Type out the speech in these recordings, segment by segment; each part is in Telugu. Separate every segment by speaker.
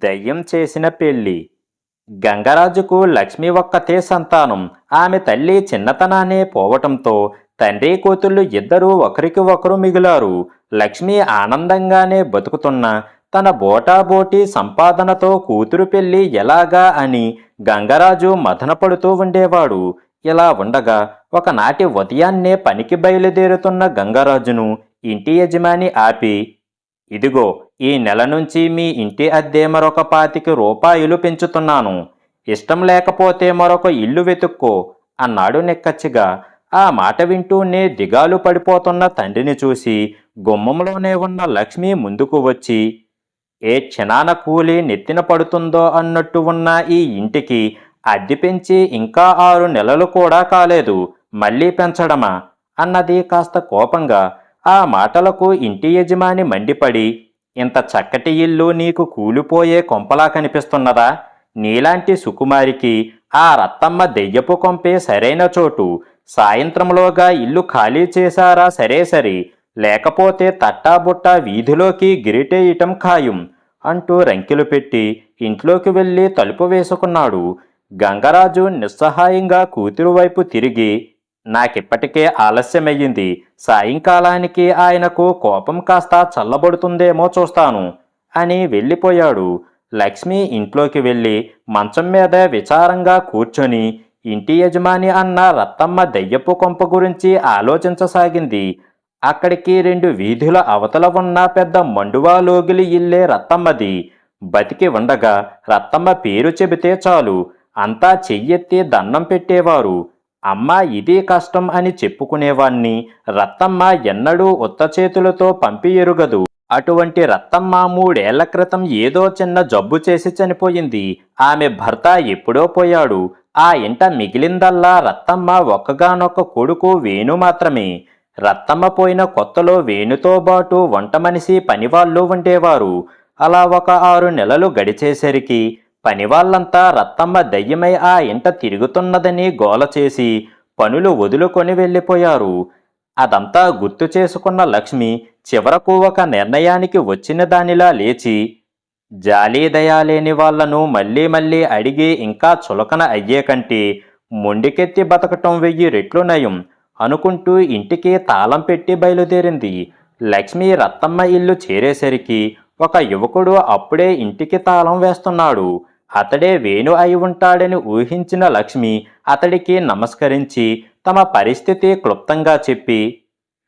Speaker 1: దయ్యం చేసిన పెళ్లి. గంగరాజుకు లక్ష్మి ఒక్కతే సంతానం. ఆమె తల్లి చిన్నతనానే పోవటంతో తండ్రి కూతుళ్ళు ఇద్దరూ ఒకరికి ఒకరు మిగిలారు. లక్ష్మి ఆనందంగానే బతుకుతున్న తన బోటాబోటీ సంపాదనతో కూతురు పెళ్లి ఎలాగా అని గంగరాజు మదనపడుతూ ఉండేవాడు. ఇలా ఉండగా ఒకనాటి ఉదయాన్నే పనికి బయలుదేరుతున్న గంగరాజును ఇంటి యజమాని ఆపి, ఇదిగో, ఈ నెల నుంచి మీ ఇంటి అద్దె మరొక రూపాయలు పెంచుతున్నాను. ఇష్టం లేకపోతే మరొక ఇల్లు వెతుక్కో అన్నాడు నిక్కచ్చిగా. ఆ మాట వింటూనే దిగాలు పడిపోతున్న తండ్రిని చూసి గుమ్మంలోనే ఉన్న లక్ష్మి ముందుకు వచ్చి, ఏ క్షణాన కూలి నెత్తిన పడుతుందో అన్నట్టు ఉన్న ఈ ఇంటికి అద్దె పెంచి ఇంకా 6 నెలలు కూడా కాలేదు, మళ్ళీ పెంచడమా అన్నది కాస్త కోపంగా. ఆ మాటలకు ఇంటి యజమాని మండిపడి, ఇంత చక్కటి ఇల్లు నీకు కూలిపోయే కొంపలా కనిపిస్తున్నదా? నీలాంటి సుకుమారికి ఆ రత్తమ్మ దెయ్యపు కొంపే సరైన చోటు. సాయంత్రంలోగా ఇల్లు ఖాళీ చేశారా సరే, లేకపోతే తట్టాబుట్టా వీధిలోకి గిరిటేయటం ఖాయం అంటూ రంకెలు పెట్టి ఇంట్లోకి వెళ్ళి తలుపు వేసుకున్నాడు. గంగరాజు నిస్సహాయంగా కూతురు వైపు తిరిగి, నాకిప్పటికే ఆలస్యమయ్యింది, సాయంకాలానికి ఆయనకు కోపం కాస్త చల్లబడుతుందేమో చూస్తాను అని వెళ్ళిపోయాడు. లక్ష్మి ఇంట్లోకి వెళ్ళి మంచం మీద విచారంగా కూర్చొని ఇంటి యజమాని అన్న రత్తమ్మ దయ్యపు కొంప గురించి ఆలోచించసాగింది. అక్కడికి 2 వీధుల అవతల ఉన్న పెద్ద మండువా లోగిలి ఇల్లే రత్తమ్మది. బతికి ఉండగా రత్తమ్మ పేరు చెబితే చాలు అంతా చెయ్యెత్తి దండం పెట్టేవారు. అమ్మా ఇది కష్టం అని చెప్పుకునేవాణ్ణి రత్తమ్మ ఎన్నడూ ఉత్త చేతులతో పంపి ఎరుగదు. అటువంటి రత్తమ్మ 3 ఏళ్ల క్రితం ఏదో చిన్న జబ్బు చేసి చనిపోయింది. ఆమె భర్త ఎప్పుడో పోయాడు. ఆ ఇంట మిగిలిందల్లా రత్తమ్మ ఒక్కగానొక్క కొడుకు వేణు మాత్రమే. రత్తమ్మ పోయిన కొత్తలో వేణుతో బాటు వంట మనిషి పనివాళ్ళు ఉండేవారు. అలా ఒక 6 నెలలు గడిచేసరికి పనివాళ్లంతా రత్తమ్మ దయ్యమై ఆ ఇంట తిరుగుతున్నదని గోల చేసి పనులు వదులుకొని వెళ్ళిపోయారు. అదంతా గుర్తు చేసుకున్న లక్ష్మి చివరకు ఒక నిర్ణయానికి వచ్చిన దానిలా లేచి, జాలి దయాలేని వాళ్లను మళ్ళీ మళ్ళీ అడిగి ఇంకా చులకన అయ్యే కంటే మొండికెత్తి బతకటం 1000 రెట్లు నయం అనుకుంటూ ఇంటికి తాళం పెట్టి బయలుదేరింది. లక్ష్మి రత్తమ్మ ఇల్లు చేరేసరికి ఒక యువకుడు అప్పుడే ఇంటికి తాళం వేస్తున్నాడు. అతడే వేణు అయి ఉంటాడని ఊహించిన లక్ష్మి అతడికి నమస్కరించి తమ పరిస్థితి క్లుప్తంగా చెప్పి,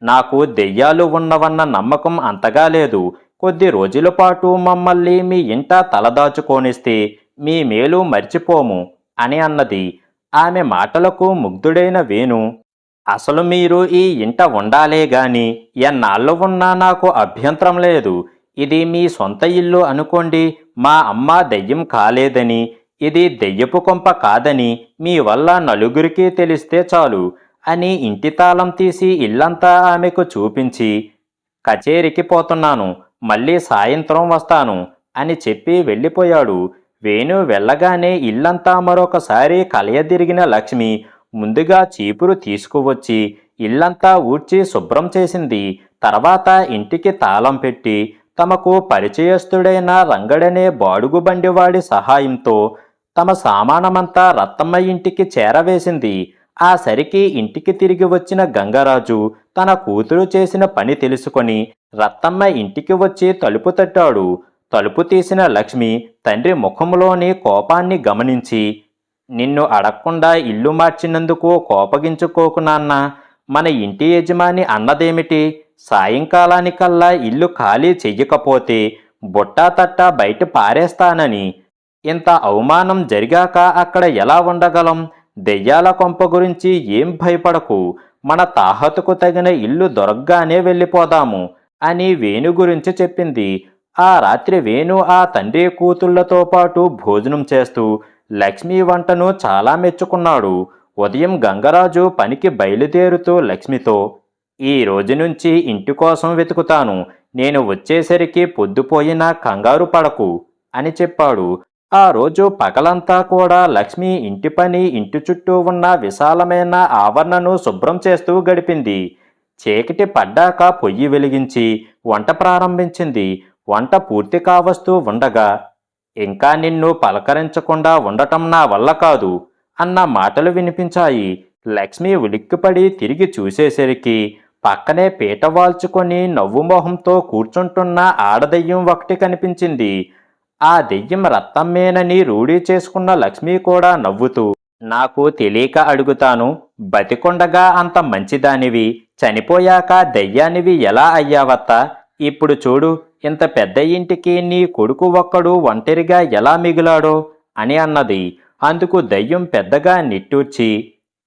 Speaker 1: నాకు దెయ్యాలు ఉన్నవన్న నమ్మకం అంతగా లేదు. కొద్ది రోజుల పాటు మమ్మల్ని మీ ఇంట తలదాచుకోనిస్తే మీ మేలు మర్చిపోము అని అన్నది. ఆమె మాటలకు ముగ్ధుడైన వేణు, అసలు మీరు ఈ ఇంట ఉండాలే గాని ఎన్నాళ్ళు ఉన్నా నాకు అభ్యంతరం లేదు. ఇది మీ సొంత ఇల్లు అనుకోండి. మా అమ్మ దెయ్యం కాలేదని, ఇది దెయ్యపు కొంప కాదని మీ వల్ల నలుగురికి తెలిస్తే చాలు అని ఇంటి తాళం తీసి ఇల్లంతా ఆమెకు చూపించి, కచేరికి పోతున్నాను, మళ్ళీ సాయంత్రం వస్తాను అని చెప్పి వెళ్ళిపోయాడు. వేణు వెళ్ళగానే ఇల్లంతా మరొకసారి కలయదిరిగిన లక్ష్మి ముందుగా చీపురు తీసుకువచ్చి ఇల్లంతా ఊడ్చి శుభ్రం చేసింది. తర్వాత ఇంటికి తాళం పెట్టి తమకు పరిచయస్తుడైన రంగడనే బాడుగు బండివాడి సహాయంతో తమ సామానమంతా రత్తమ్మ ఇంటికి చేరవేసింది. ఆ సరికి ఇంటికి తిరిగి వచ్చిన గంగరాజు తన కూతురు చేసిన పని తెలుసుకొని రత్తమ్మ ఇంటికి వచ్చి తలుపు తట్టాడు. తలుపు తీసిన లక్ష్మి తండ్రి ముఖంలోని కోపాన్ని గమనించి, నిన్ను అడగకుండా ఇల్లు మార్చినందుకు కోపగించుకోకు నాన్న. మన ఇంటి యజమాని అన్నదేమిటి? సాయంకాలానికల్లా ఇల్లు ఖాళీ చెయ్యకపోతే బుట్టా తట్టా బయట పారేస్తానని. ఇంత అవమానం జరిగాక అక్కడ ఎలా ఉండగలం? దెయ్యాల కొంప గురించి ఏం భయపడకు. మన తాహతుకు తగిన ఇల్లు దొరకగానే వెళ్ళిపోదాము అని వేణు గురించి చెప్పింది. ఆ రాత్రి వేణు ఆ తండ్రి కూతుళ్లతో పాటు భోజనం చేస్తూ లక్ష్మి వంటను చాలా మెచ్చుకున్నాడు. ఉదయం గంగరాజు పనికి బయలుదేరుతూ లక్ష్మితో, ఈ రోజు నుంచి ఇంటి కోసం వెతుకుతాను. నేను వచ్చేసరికి పొద్దుపోయినా కంగారు పడకు అని చెప్పాడు. ఆ రోజు పగలంతా కూడా లక్ష్మి ఇంటి పని, ఇంటి చుట్టూ ఉన్న విశాలమైన ఆవరణను శుభ్రం చేస్తూ గడిపింది. చీకటి పడ్డాక పొయ్యి వెలిగించి వంట ప్రారంభించింది. వంట పూర్తి కావస్తూ ఉండగా, ఇంకా నిన్ను పలకరించకుండా ఉండటం నా వల్ల కాదు అన్న మాటలు వినిపించాయి. లక్ష్మి ఉలిక్కిపడి తిరిగి చూసేసరికి పక్కనే పీట వాల్చుకొని నవ్వుమొహంతో కూర్చుంటున్న ఆడదెయ్యం ఒకటి కనిపించింది. ఆ దెయ్యం రత్తమ్మేనని రూఢీ చేసుకున్న లక్ష్మి కూడా నవ్వుతూ, నాకు తెలియక అడుగుతాను, బతికొండగా అంత మంచిదానివి, చనిపోయాక దెయ్యానివి ఎలా అయ్యావత్తా? ఇప్పుడు చూడు, ఇంత పెద్ద ఇంటికి నీ కొడుకు ఒక్కడు ఒంటరిగా ఎలా మిగిలాడో అని అన్నది. అందుకు దెయ్యం పెద్దగా నిట్టూర్చి,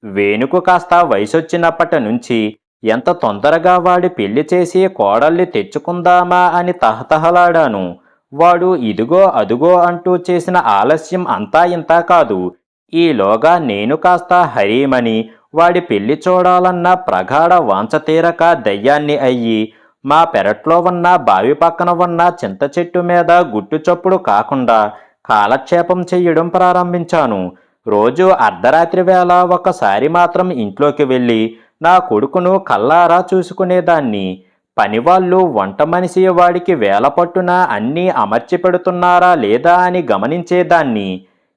Speaker 1: వేణుకు కాస్త వయసొచ్చినప్పటి నుంచి ఎంత తొందరగా వాడి పెళ్లి చేసి కోడల్ని తెచ్చుకుందామా అని తహతహలాడాను. వాడు ఇదిగో అదుగో అంటూ చేసిన ఆలస్యం అంతా ఇంతా కాదు. ఈలోగా నేను కాస్త హరీమని వాడి పెళ్లి చూడాలన్న ప్రగాఢ వాంఛ తీరక దయ్యాన్ని అయ్యి మా పెరట్లో ఉన్న బావి పక్కన ఉన్న చింత చెట్టు మీద గుట్టు చప్పుడు కాకుండా కాలక్షేపం చెయ్యడం ప్రారంభించాను. రోజు అర్ధరాత్రి వేళ ఒకసారి మాత్రం ఇంట్లోకి వెళ్ళి నా కొడుకును కల్లారా చూసుకునేదాన్ని. పనివాళ్ళు వంట మనిషి వాడికి వేలపట్టున అన్నీ అమర్చి పెడుతున్నారా లేదా అని గమనించేదాన్ని.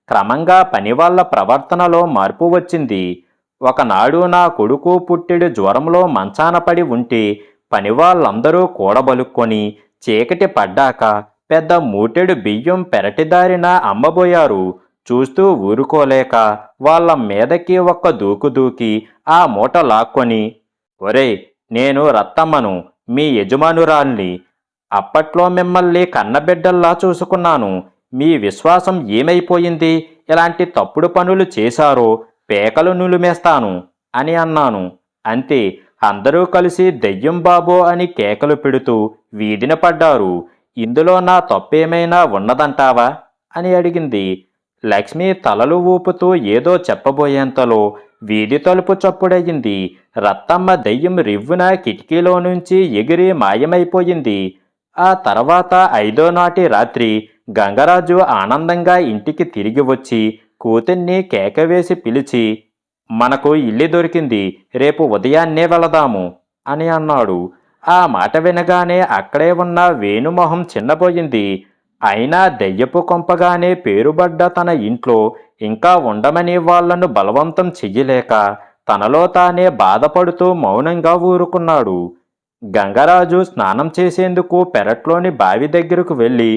Speaker 1: క్రమంగా పనివాళ్ల ప్రవర్తనలో మార్పు వచ్చింది. ఒకనాడు నా కొడుకు పుట్టెడు జ్వరంలో మంచాన పడి ఉంటే పనివాళ్ళందరూ కూడబలుక్కొని చీకటి పడ్డాక పెద్ద మూటెడు బియ్యం పెరటిదారిన అమ్మబోయారు. చూస్తూ ఊరుకోలేక వాళ్ళ మీదకి ఒక్క దూకు దూకి ఆ మూట లాక్కొని, ఒరేయ్, నేను రత్తమ్మను, మీ యజమానురాల్ని. అప్పట్లో మిమ్మల్ని కన్నబిడ్డల్లా చూసుకున్నాను. మీ విశ్వాసం ఏమైపోయింది? ఇలాంటి తప్పుడు పనులు చేశారో పేకలు నులిమేస్తాను అని అన్నాను. అంతే, అందరూ కలిసి దెయ్యం బాబో అని కేకలు పెడుతూ వీధిన పడ్డారు. ఇందులో నా తప్పేమైనా ఉన్నదంటావా అని అడిగింది. లక్ష్మి తలలు ఊపుతూ ఏదో చెప్పబోయేంతలో వీధి తలుపు చప్పుడయింది. రత్తమ్మ దెయ్యం రివ్వున కిటికీలో నుంచి ఎగిరి మాయమైపోయింది. ఆ తర్వాత 5వ నాటి రాత్రి గంగరాజు ఆనందంగా ఇంటికి తిరిగి వచ్చి కూతుర్ని కేకవేసి పిలిచి, మనకు ఇల్లు దొరికింది, రేపు ఉదయాన్నే వెళదాము అని అన్నాడు. ఆ మాట వినగానే అక్కడే ఉన్న వేణుమొహం చిన్నపోయింది. అయినా దెయ్యపు కొంపగానే పేరుబడ్డ తన ఇంట్లో ఇంకా ఉండమని వాళ్లను బలవంతం చెయ్యలేక తనలో తానే బాధపడుతూ మౌనంగా ఊరుకున్నాడు. గంగరాజు స్నానం చేసేందుకు పెరట్లోని బావి దగ్గరకు వెళ్ళి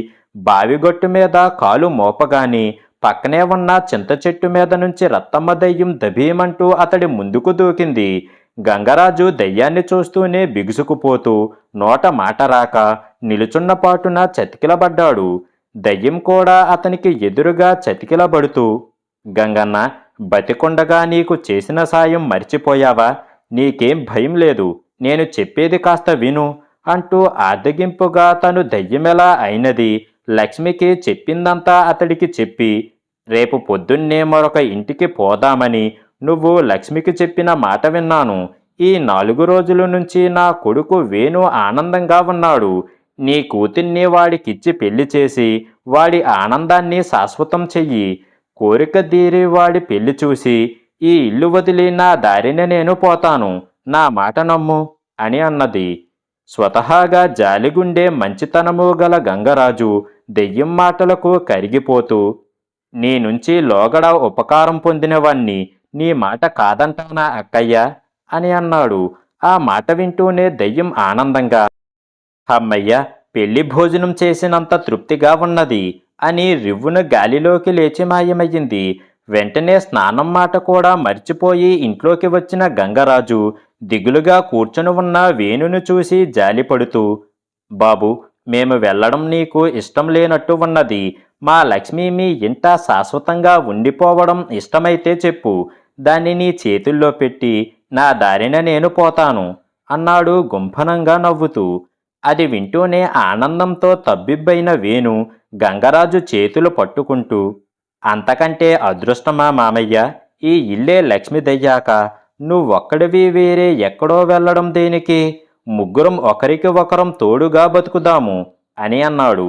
Speaker 1: బావిగొట్టు మీద కాలు మోపగాని పక్కనే ఉన్న చింత చెట్టు మీద నుంచి రత్తమ్మ దెయ్యం దభీమంటూ అతడి ముందుకు దూకింది. గంగరాజు దెయ్యాన్ని చూస్తూనే బిగుసుకుపోతూ నోట మాట రాక నిలుచున్న పాటున చతికిలబడ్డాడు. దెయ్యం కూడా అతనికి ఎదురుగా చతికిలబడుతూ, గంగన్న, బతికొండగా నీకు చేసిన సాయం మర్చిపోయావా? నీకేం భయం లేదు, నేను చెప్పేది కాస్త విను అంటూ ఆర్దగింపుగా తను దెయ్యమెలా అయినది లక్ష్మికి చెప్పిందంతా అతడికి చెప్పి, రేపు పొద్దున్నే మరొక ఇంటికి పోదామని నువ్వు లక్ష్మికి చెప్పిన మాట విన్నాను. ఈ 4 రోజుల నుంచి నా కొడుకు వేణు ఆనందంగా ఉన్నాడు. నీ కూతుర్ని వాడికిచ్చి పెళ్లి చేసి వాడి ఆనందాన్ని శాశ్వతం చెయ్యి. కోరిక తీరి వాడి పెళ్లి చూసి ఈ ఇల్లు వదిలి నా దారిన నేను పోతాను. నా మాట నమ్ము అని అన్నది. స్వతహాగా జాలిగుండే మంచితనము గల గంగరాజు దెయ్యం మాటలకు కరిగిపోతూ, నీ నుంచి లోగడ ఉపకారం పొందినవాణ్ణి, నీ మాట కాదంటానా అక్కయ్య అని అన్నాడు. ఆ మాట వింటూనే దెయ్యం ఆనందంగా, అమ్మయ్య, పెళ్లి భోజనం చేసినంత తృప్తిగా ఉన్నది అని రివ్వున గాలిలోకి లేచి మాయమయ్యింది. వెంటనే స్నానం మాట కూడా మర్చిపోయి ఇంట్లోకి వచ్చిన గంగరాజు దిగులుగా కూర్చుని ఉన్న వేణును చూసి జాలిపడుతూ, బాబు, మేము వెళ్ళడం నీకు ఇష్టం లేనట్టు ఉన్నది. మా లక్ష్మి మీ ఇంట శాశ్వతంగా ఉండిపోవడం ఇష్టమైతే చెప్పు, దాన్ని నీ చేతుల్లో పెట్టి నా దారిన నేను పోతాను అన్నాడు గుంభనంగా నవ్వుతూ. అది వింటూనే ఆనందంతో తబ్బిబ్బైన వేణు గంగరాజు చేతులు పట్టుకుంటూ, అంతకంటే అదృష్టమా మామయ్య? ఈ ఇల్లే లక్ష్మి దయ్యాక నువ్వొక్కడివి వేరే ఎక్కడో వెళ్ళడం దేనికి? ముగ్గురం ఒకరికి ఒకరం తోడుగా బతుకుదాము అని అన్నాడు.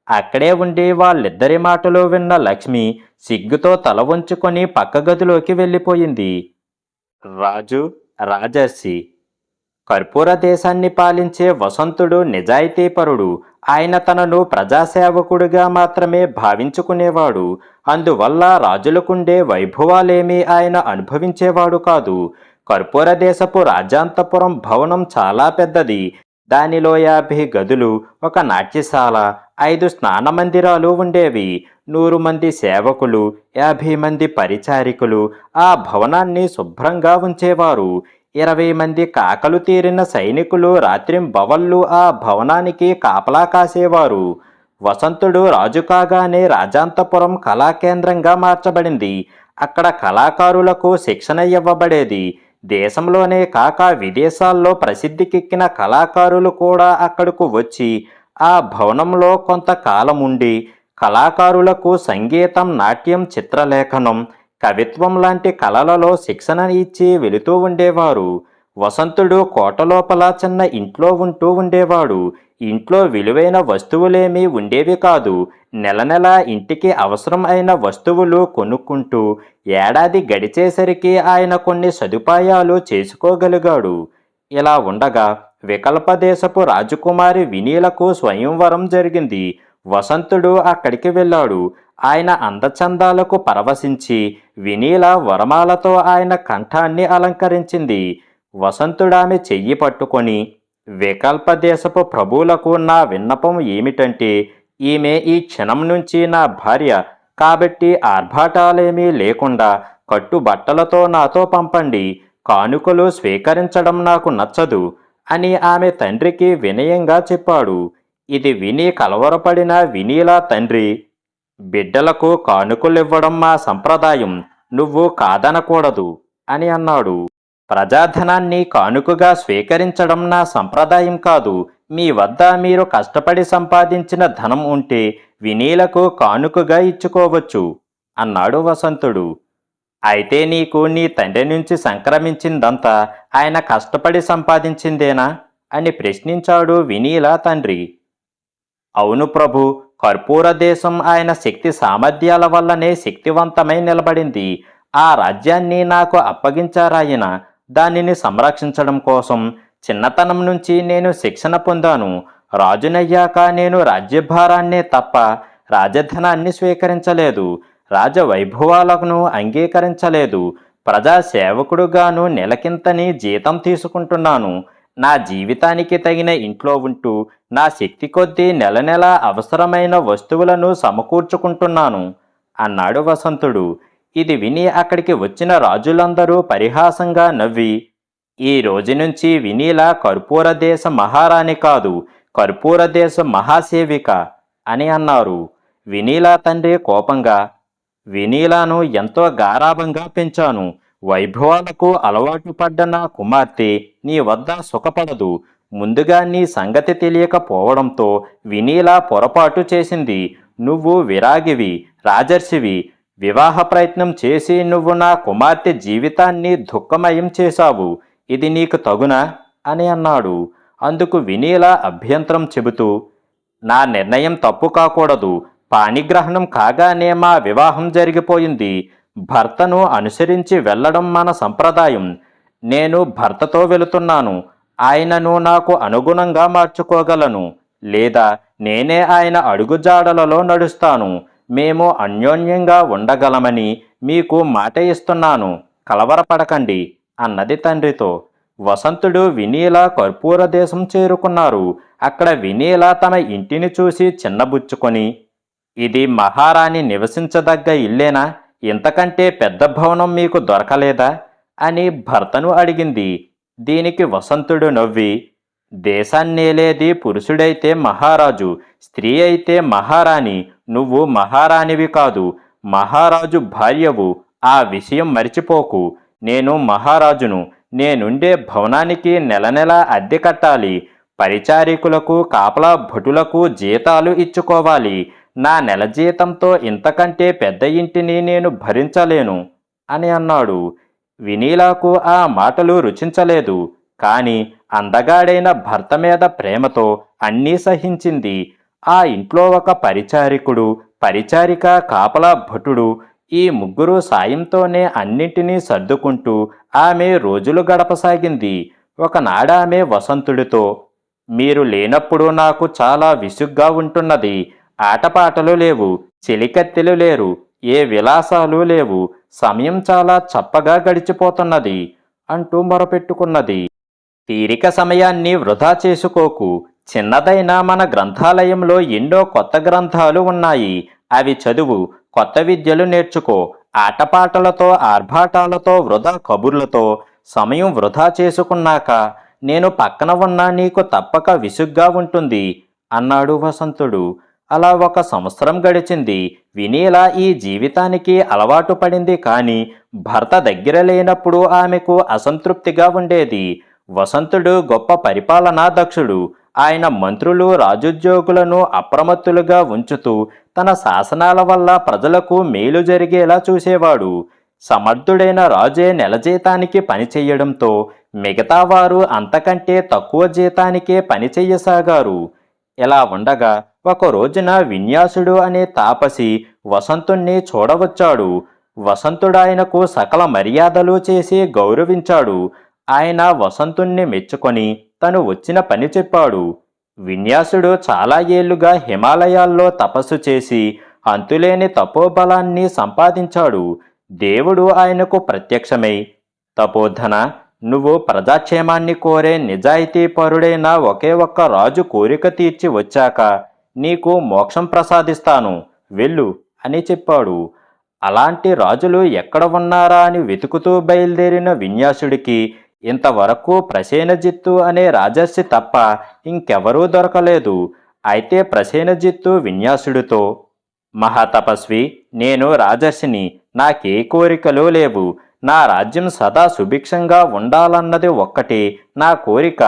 Speaker 1: అక్కడే ఉండి వాళ్ళిద్దరి మాటలు విన్న లక్ష్మి సిగ్గుతో తల వంచుకొని పక్క గదిలోకి వెళ్ళిపోయింది. రాజు, రాజర్షి. కర్పూర దేశాన్ని పాలించే వసంతుడు నిజాయితీపరుడు. ఆయన తనను ప్రజాసేవకుడిగా మాత్రమే భావించుకునేవాడు. అందువల్ల రాజులకుండే వైభవాలేమీ ఆయన అనుభవించేవాడు కాదు. కర్పూర దేశపు రాజాంతపురం భవనం చాలా పెద్దది. దానిలో 50 గదులు, ఒక నాట్యశాల, 5 స్నాన మందిరాలు ఉండేవి. 100 మంది సేవకులు, 50 మంది పరిచారికులు ఆ భవనాన్ని శుభ్రంగా ఉంచేవారు. 20 మంది కాకలు తీరిన సైనికులు రాత్రింబవళ్ళు ఆ భవనానికి కాపలా కాసేవారు. వసంతుడు రాజు కాగానే రాజాంతపురం కళాకేంద్రంగా మార్చబడింది. అక్కడ కళాకారులకు శిక్షణ ఇవ్వబడేది. దేశంలోనే కాక విదేశాల్లో ప్రసిద్ధికెక్కిన కళాకారులు కూడా అక్కడకు వచ్చి ఆ భవనంలో కొంతకాలం ఉండి కళాకారులకు సంగీతం, నాట్యం, చిత్రలేఖనం, కవిత్వం లాంటి కళలలో శిక్షణ ఇచ్చి వెళుతూ ఉండేవారు. వసంతుడు కోటలోపల చిన్న ఇంట్లో ఉంటూ ఉండేవాడు. ఇంట్లో విలువైన వస్తువులేమీ ఉండేవి కాదు. నెల నెల ఇంటికి అవసరం అయిన వస్తువులు కొనుక్కుంటూ ఏడాది గడిచేసరికి ఆయన కొన్ని సదుపాయాలు చేసుకోగలిగాడు. ఇలా ఉండగా వికల్పదేశపు రాజకుమారి వినీలకు స్వయంవరం జరిగింది. వసంతుడు అక్కడికి వెళ్ళాడు. ఆయన అందచందాలకు పరవశించి వినీల వరమాలతో ఆయన కంఠాన్ని అలంకరించింది. వసంతుడామె చెయ్యి పట్టుకొని, వికల్పదేశపు ప్రభువులకు నా విన్నపం ఏమిటంటే, ఈమె ఈ క్షణం నుంచి నా భార్య కాబట్టి ఆర్భాటాలేమీ లేకుండా కట్టుబట్టలతో నాతో పంపండి. కానుకలు స్వీకరించడం నాకు నచ్చదు అని ఆమె తండ్రికి వినయంగా చెప్పాడు. ఇది విని కలవరపడిన వినీలా తండ్రి, బిడ్డలకు కానుకలివ్వడం మా సంప్రదాయం, నువ్వు కాదనకూడదు అని అన్నాడు. ప్రజాధనాన్ని కానుకగా స్వీకరించడం నా సంప్రదాయం కాదు. మీ వద్ద మీరు కష్టపడి సంపాదించిన ధనం ఉంటే వినీలకు కానుకగా ఇచ్చుకోవచ్చు అన్నాడు వసంతుడు. అయితే నీకు నీ తండ్రి నుంచి సంక్రమించిందంతా ఆయన కష్టపడి సంపాదించిందేనా అని ప్రశ్నించాడు వినీల తండ్రి. అవును ప్రభు, కర్పూర దేశం ఆయన శక్తి సామర్థ్యాల వల్లనే శక్తివంతమై నిలబడింది. ఆ రాజ్యాన్ని నాకు అప్పగించారాయన. దానిని సంరక్షించడం కోసం చిన్నతనం నుంచి నేను శిక్షణ పొందాను. రాజునయ్యాక నేను రాజ్యభారాన్నే తప్ప రాజధనాన్ని స్వీకరించలేదు. రాజవైభవాలను అంగీకరించలేదు. ప్రజాసేవకుడుగాను నెలకింతని జీతం తీసుకుంటున్నాను. నా జీవితానికి తగిన ఇంట్లో ఉంటూ నా శక్తి కొద్దీ నెల నెల అవసరమైన వస్తువులను సమకూర్చుకుంటున్నాను అన్నాడు వసంతుడు. ఇది విని అక్కడికి వచ్చిన రాజులందరూ పరిహాసంగా నవ్వి, ఈ రోజు నుంచి వినీల కర్పూర దేశ మహారాణి కాదు, కర్పూర దేశ మహాసేవిక అని అన్నారు. వినీలా తండ్రి కోపంగా, వినీలాను ఎంతో గారాబంగా పెంచాను. వైభవాలకు అలవాటు పడ్డ నా కుమార్తె నీ వద్ద సుఖపడదు. ముందుగా నీ సంగతి తెలియకపోవడంతో వినీలా పొరపాటు చేసింది. నువ్వు విరాగివి, రాజర్షివి. వివాహ ప్రయత్నం చేసి నువ్వు నా కుమార్తె జీవితాన్ని దుఃఖమయం చేశావు. ఇది నీకు తగునా అని అన్నాడు. అందుకు వినీల అభ్యంతరం చెబుతూ, నా నిర్ణయం తప్పు కాకూడదు. పాణిగ్రహణం కాగానే మా వివాహం జరిగిపోయింది. భర్తను అనుసరించి వెళ్ళడం మన సంప్రదాయం. నేను భర్తతో వెళుతున్నాను. ఆయనను నాకు అనుగుణంగా మార్చుకోగలను, లేదా నేనే ఆయన అడుగుజాడలలో నడుస్తాను. మేము అన్యోన్యంగా ఉండగలమని మీకు మాట ఇస్తున్నాను, కలవరపడకండి అన్నది తండ్రితో. వసంతుడు వినీల కర్పూర దేశం చేరుకున్నారు. అక్కడ వినీల తమ ఇంటిని చూసి చిన్నబుచ్చుకొని, ఇది మహారాణి నివసించదగ్గ ఇల్లేనా? ఇంతకంటే పెద్ద భవనం మీకు దొరకలేదా అని భర్తను అడిగింది. దీనికి వసంతుడు నవ్వి, దేశాన్నేలేది పురుషుడైతే మహారాజు, స్త్రీ అయితే మహారాణి. నువ్వు మహారాణివి కాదు, మహారాజు భార్యవు. ఆ విషయం మరిచిపోకు. నేను మహారాజును. నేనుండే భవనానికి నెల నెల అద్దె కట్టాలి. పరిచారికులకు, కాపలా భటులకు జీతాలు ఇచ్చుకోవాలి. నా నెల జీతంతో ఇంతకంటే పెద్ద ఇంటిని నేను భరించలేను అని అన్నాడు. వినీలాకు ఆ మాటలు రుచించలేదు. కాని అందగాడైన భర్త మీద ప్రేమతో అన్నీ సహించింది. ఆ ఇంట్లో ఒక పరిచారికుడు, పరిచారిక, కాపలా భటుడు, ఈ ముగ్గురు సాయంతోనే అన్నింటినీ సర్దుకుంటూ ఆమె రోజులు గడపసాగింది. ఒకనాడామె వసంతుడితో, మీరు లేనప్పుడు నాకు చాలా విసుగ్గా ఉంటున్నది. ఆటపాటలు లేవు, చెలికత్తెలు లేరు, ఏ విలాసాలు లేవు, సమయం చాలా చప్పగా గడిచిపోతున్నది అంటూ మొరపెట్టుకున్నది. తీరిక సమయాన్ని వృధా చేసుకోకు. చిన్నదైన మన గ్రంథాలయంలో ఎన్నో కొత్త గ్రంథాలు ఉన్నాయి. అవి చదువు, కొత్త విద్యలు నేర్చుకో. ఆటపాటలతో ఆర్భాటాలతో వృధా కబుర్లతో సమయం వృధా చేసుకున్నాక నేను పక్కన ఉన్నా నీకు తప్పక విసుగ్గా ఉంటుంది అన్నాడు వసంతుడు. అలా 1 సంవత్సరం గడిచింది. వినీల ఈ జీవితానికి అలవాటు పడింది, కానీ భర్త దగ్గర లేనప్పుడు ఆమెకు అసంతృప్తిగా ఉండేది. వసంతుడు గొప్ప పరిపాలనా దక్షుడు. ఆయన మంత్రులు రాజుద్యోగులను అప్రమత్తులుగా ఉంచుతూ తన శాసనాల వల్ల ప్రజలకు మేలు జరిగేలా చూసేవాడు. సమర్థుడైన రాజే నెల జీతానికి పని చెయ్యడంతో మిగతా వారు అంతకంటే తక్కువ జీతానికే పని చెయ్యసాగారు. ఇలా ఉండగా ఒక రోజున విన్యాసుడు అనే తాపసి వసంతుణ్ణి చూడవచ్చాడు. వసంతుడాయనకు సకల మర్యాదలు చేసి గౌరవించాడు. ఆయన వసంతుణ్ణి మెచ్చుకొని తను వచ్చిన పని చెప్పాడు. విన్యాసుడు చాలా ఏళ్లుగా హిమాలయాల్లో తపస్సు చేసి అంతులేని తపోబలాన్ని సంపాదించాడు. దేవుడు ఆయనకు ప్రత్యక్షమై, తపోధన, నువ్వు ప్రజాక్షేమాన్ని కోరే నిజాయితీపరుడైన ఒకే ఒక్క రాజు కోరిక తీర్చి వచ్చాక నీకు మోక్షం ప్రసాదిస్తాను, వెళ్ళు అని చెప్పాడు. అలాంటి రాజులు ఎక్కడ ఉన్నారా అని వెతుకుతూ బయలుదేరిన విన్యాసుడికి ఇంతవరకు ప్రసేనజిత్తు అనే రాజర్షి తప్ప ఇంకెవరూ దొరకలేదు. అయితే ప్రసేనజిత్తు విన్యాసుడితో, మహాతపస్వి, నేను రాజర్షిని, నాకే కోరికలు లేవు. నా రాజ్యం సదా సుభిక్షంగా ఉండాలన్నది ఒక్కటే నా కోరిక.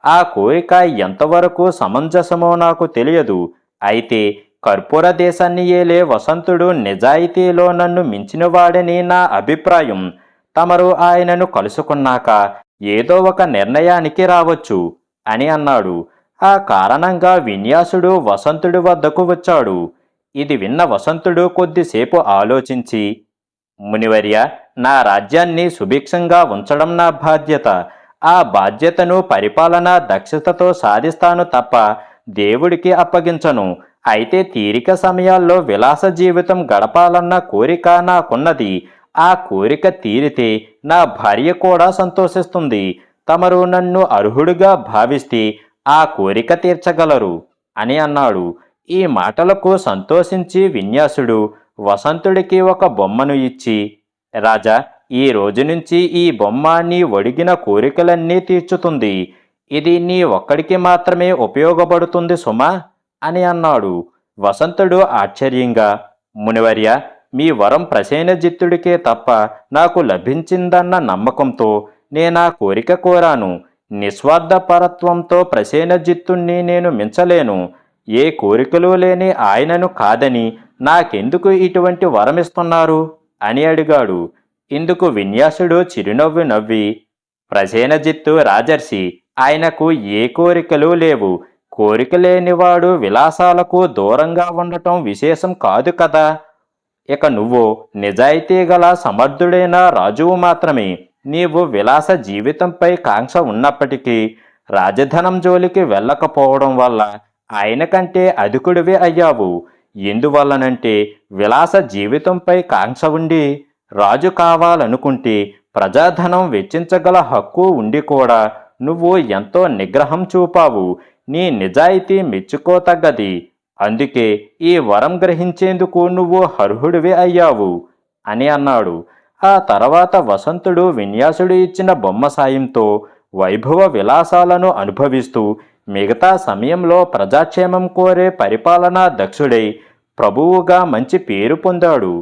Speaker 1: ఆ కోరిక ఎంతవరకు సమంజసమో నాకు తెలియదు. అయితే కర్పూర దేశాన్ని ఏలే వసంతుడు నిజాయితీలో నన్ను మించినవాడని నా అభిప్రాయం. తమరు ఆయనను కలుసుకున్నాక ఏదో ఒక నిర్ణయానికి రావచ్చు అని అన్నాడు. ఆ కారణంగా విన్యాసుడు వసంతుడి వద్దకు వచ్చాడు. ఇది విన్న వసంతుడు కొద్దిసేపు ఆలోచించి, మునివర్య, నా రాజ్యాన్ని సుభిక్షంగా ఉంచడం నా బాధ్యత. ఆ బాధ్యతను పరిపాలనా దక్షతతో సాధిస్తాను తప్ప దేవుడికి అప్పగించను. అయితే తీరిక సమయాల్లో విలాస జీవితం గడపాలన్న కోరిక నాకున్నది. ఆ కోరిక తీరితే నా భార్య కూడా సంతోషిస్తుంది. తమరు నన్ను అర్హుడుగా భావిస్తే ఆ కోరిక తీర్చగలరు అని అన్నాడు. ఈ మాటలకు సంతోషించి విన్యాసుడు వసంతుడికి ఒక బొమ్మను ఇచ్చి, రాజా, ఈ రోజు నుంచి ఈ బొమ్మ నీ ఒడిగిన కోరికలన్నీ తీర్చుతుంది. ఇది నీ ఒక్కడికి మాత్రమే ఉపయోగపడుతుంది సుమా అని అన్నాడు. వసంతుడు ఆశ్చర్యంగా, మునివర్య, మీ వరం ప్రసేనజిత్తుడికే తప్ప నాకు లభించిందన్న నమ్మకంతో నేనా కోరిక కోరాను. నిస్వార్థపరత్వంతో ప్రసేనజిత్తుణ్ణి నేను మించలేను. ఏ కోరికలు లేని ఆయనను కాదని నాకెందుకు ఇటువంటి వరమిస్తున్నారు అని అడిగాడు. ఇందుకు విన్యాసుడు చిరునవ్వు నవ్వి, ప్రసేనజిత్తు రాజర్షి, ఆయనకు ఏ కోరికలు లేవు. కోరిక లేనివాడు విలాసాలకు దూరంగా ఉండటం విశేషం కాదు కదా. ఇక నువ్వు నిజాయితీ గల సమర్థుడైన రాజువు మాత్రమే. నీవు విలాస జీవితంపై కాంక్ష ఉన్నప్పటికీ రాజధనం జోలికి వెళ్ళకపోవడం వల్ల ఆయన కంటే అధికుడివే అయ్యావు. ఎందువల్లనంటే విలాస జీవితంపై కాంక్ష ఉండి రాజు కావాలనుకుంటే ప్రజాధనం వెచ్చించగల హక్కు ఉండి కూడా నువ్వు ఎంతో నిగ్రహం చూపావు. నీ నిజాయితీ మెచ్చుకోతగ్గది. అందుకే ఈ వరం గ్రహించేందుకు నువ్వు అర్హుడివి అయ్యావు అని అన్నాడు. ఆ తర్వాత వసంతుడు విన్యాసుడు ఇచ్చిన బొమ్మ సాయంతో వైభవ విలాసాలను అనుభవిస్తూ మిగతా సమయంలో ప్రజాక్షేమం కోరే పరిపాలనా దక్షుడై ప్రభువుగా మంచి పేరు పొందాడు.